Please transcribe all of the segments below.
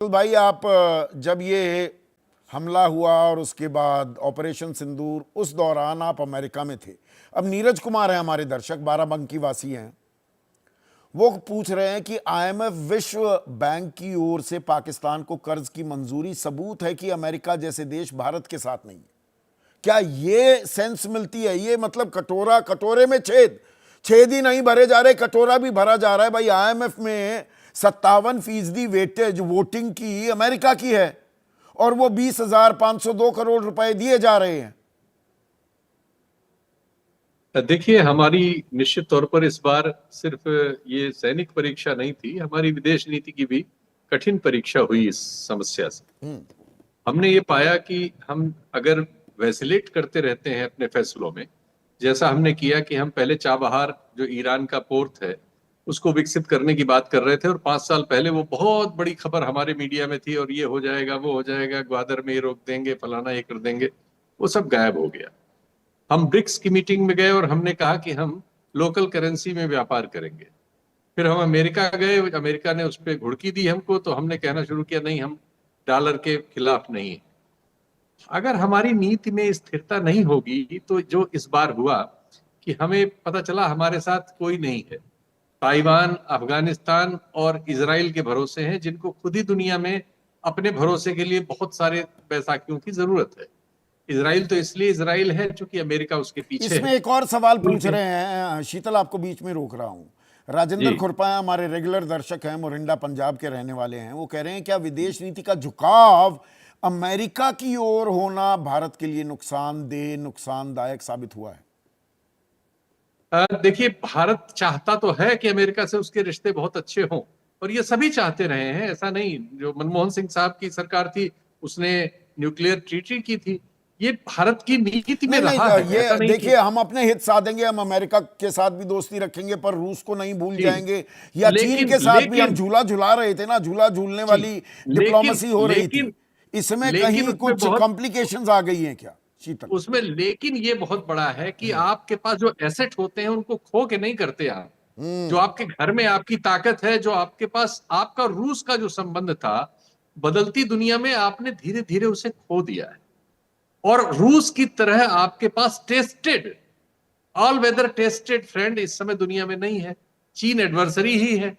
तो भाई आप जब ये हमला हुआ और उसके बाद ऑपरेशन सिंदूर, उस दौरान आप अमेरिका में थे। अब नीरज कुमार है, हमारे दर्शक, बाराबंकी वासी हैं, वो पूछ रहे हैं कि आईएमएफ विश्व बैंक की ओर से पाकिस्तान को कर्ज की मंजूरी सबूत है कि अमेरिका जैसे देश भारत के साथ नहीं है। क्या ये सेंस मिलती है? ये मतलब कटोरा कटोरे में छेद, छेद ही नहीं भरे जा रहे, कटोरा भी भरा जा रहा है। भाई आईएमएफ में 57% वेटेज वोटिंग की अमेरिका की है और वो 20,502 करोड़ रुपए दिए जा रहे हैं। देखिए, हमारी निश्चित तौर पर इस बार सिर्फ ये सैनिक परीक्षा नहीं थी, हमारी विदेश नीति की भी कठिन परीक्षा हुई इस समस्या से। हमने ये पाया कि हम अगर वैसिलेट करते रहते हैं अपने फैसलों में, जैसा हमने किया कि हम पहले चाबहार जो ईरान का पोर्ट है उसको विकसित करने की बात कर रहे थे और 5 साल पहले वो बहुत बड़ी खबर हमारे मीडिया में थी और ये हो जाएगा वो हो जाएगा, ग्वादर में ये रोक देंगे, फलाना ये कर देंगे, वो सब गायब हो गया। हम ब्रिक्स की मीटिंग में गए और हमने कहा कि हम लोकल करेंसी में व्यापार करेंगे। फिर हम अमेरिका गए, अमेरिका ने उस पर घुड़की दी हमको, तो हमने कहना शुरू किया नहीं, हम डॉलर के खिलाफ नहीं है। अगर हमारी नीति में स्थिरता नहीं होगी तो जो इस बार हुआ कि हमें पता चला हमारे साथ कोई नहीं है, ताइवान, अफगानिस्तान और इजराइल के भरोसे हैं, जिनको खुद ही दुनिया में अपने भरोसे के लिए बहुत सारे बैसाखियों की जरूरत है। इजराइल तो इसलिए इजराइल है क्योंकि अमेरिका उसके पीछे इसमें है। एक और सवाल पूछ रहे हैं, शीतल आपको बीच में रोक रहा हूं। राजेंद्र जी, खुरपा हमारे रेगुलर दर्शक हैं, मोरिंडा पंजाब के रहने वाले हैं। वो कह रहे हैं क्या विदेश नीति का झुकाव अमेरिका की ओर होना भारत के लिए नुकसानदेह, नुकसानदायक साबित हुआ है? देखिए, भारत चाहता तो है कि अमेरिका से उसके रिश्ते बहुत अच्छे हों और ये सभी चाहते रहे हैं। ऐसा नहीं, जो मनमोहन सिंह साहब की सरकार थी उसने न्यूक्लियर ट्रीटी की थी, ये भारत की नीति में नहीं नहीं, रहा है, ऐसा ये नहीं कि देखिए, हम अपने हित साधेंगे, हम अमेरिका के साथ भी दोस्ती रखेंगे पर रूस को नहीं भूल जी। जाएंगे, या चीन लेकिन के साथ भी हम लेकिन झूला झुला रहे थे ना, झूला झूलने जी, वाली लेकिन डिप्लोमेसी हो रही थी। लेकिन इसमें लेकिन कहीं उसमें कुछ बहुत कॉम्प्लिकेशंस आ गई हैं क्या शीतल? उसमें लेकिन ये बहुत बड़ा है कि आपके पास जो एसेट होते हैं उनको खो के नहीं करते आप। जो हम्म। आपके घर में आपकी ताकत है, जो आपके पास आपका रूस का जो संबंध था, बदलती दुनिया में आपने धीरे धीरे उसे खो दिया है। और रूस की तरह आपके पास tested, all weather tested friend इस समय दुनिया में नहीं है। चीन एडवर्सरी ही है।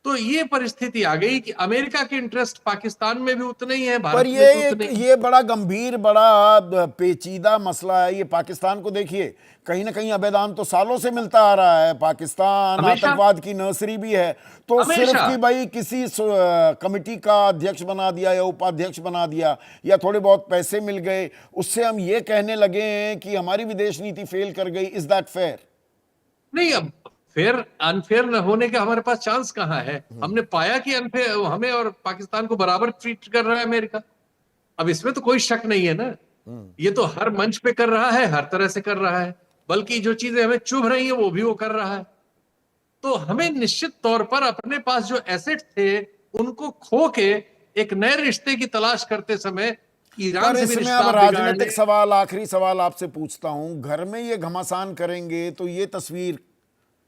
तो ये परिस्थिति आ गई कि अमेरिका के इंटरेस्ट पाकिस्तान में भी उतने ही है, पर भारत में भी ये उतने ही। ये बड़ा गंभीर, बड़ा पेचीदा मसला है ये। पाकिस्तान को देखिए, कहीं ना कहीं अबेदान तो सालों से मिलता आ रहा है, पाकिस्तान हमेशा आतंकवाद की नर्सरी भी है। तो सिर्फ हमेशा कि भाई किसी कमिटी का अध्यक्ष बना दिया या उपाध्यक्ष बना दिया या थोड़े बहुत पैसे मिल गए, उससे हम ये कहने लगे हैं कि हमारी विदेश नीति फेल कर गई। Is that fair? नहीं, अब फेयर अनफेयर न होने का हमारे पास चांस कहां है? हमने पाया कि अनफेयर हमें और पाकिस्तान को बराबर ट्रीट कर रहा है अमेरिका। अब इसमें तो कोई शक नहीं है ना। ये तो हर मंच पे कर रहा है, हर तरह से कर रहा है, बल्कि जो चीजें हमें चुभ रही है वो भी वो कर रहा है। तो हमें निश्चित तौर पर अपने पास जो एसेट थे उनको खो के एक नए रिश्ते की तलाश करते समय ईरान पर से भी इसमें रिश्ता अब आप बिगाड़ ले। राजनीतिक सवाल, आखिरी सवाल आपसे पूछता हूं। घर में ये घमासान करेंगे तो ये तस्वीर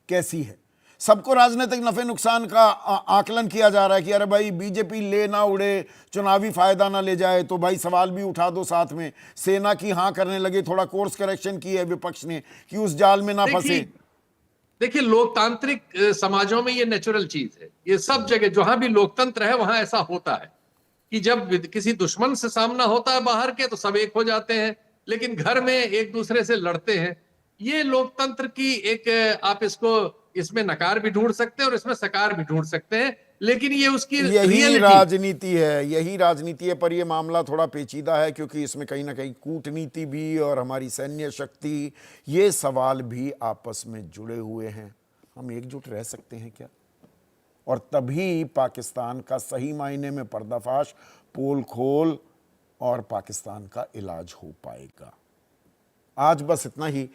कैसी है? सबको राजनीतिक नफे नुकसान का आकलन किया जा रहा है कि अरे भाई बीजेपी ले ना उड़े, चुनावी फायदा ना ले जाए, तो भाई सवाल भी उठा दो साथ में। सेना की हां करने लगे, थोड़ा कोर्स करेक्शन की है विपक्ष ने कि उस जाल में ना देखिए फंसे। देखिए लोकतांत्रिक समाजों में ये नेचुरल चीज है। ये सब जगह जहां भी लोकतंत्र है वहां ऐसा होता है कि जब किसी दुश्मन से सामना होता है बाहर के तो सब एक हो जाते हैं, लेकिन घर में एक दूसरे से लड़ते हैं। ये लोकतंत्र की एक आप इसको, इसमें नकार भी ढूंढ सकते हैं और इसमें सकार भी ढूंढ सकते हैं, लेकिन ये उसकी यही रियलिटी। राजनीति है, यही राजनीति है। पर यह मामला थोड़ा पेचीदा है क्योंकि इसमें कहीं ना कहीं कूटनीति भी और हमारी सैन्य शक्ति, ये सवाल भी आपस में जुड़े हुए हैं। हम एकजुट रह सकते हैं क्या? और तभी पाकिस्तान का सही मायने में पर्दाफाश, पोल खोल और पाकिस्तान का इलाज हो पाएगा। आज बस इतना ही।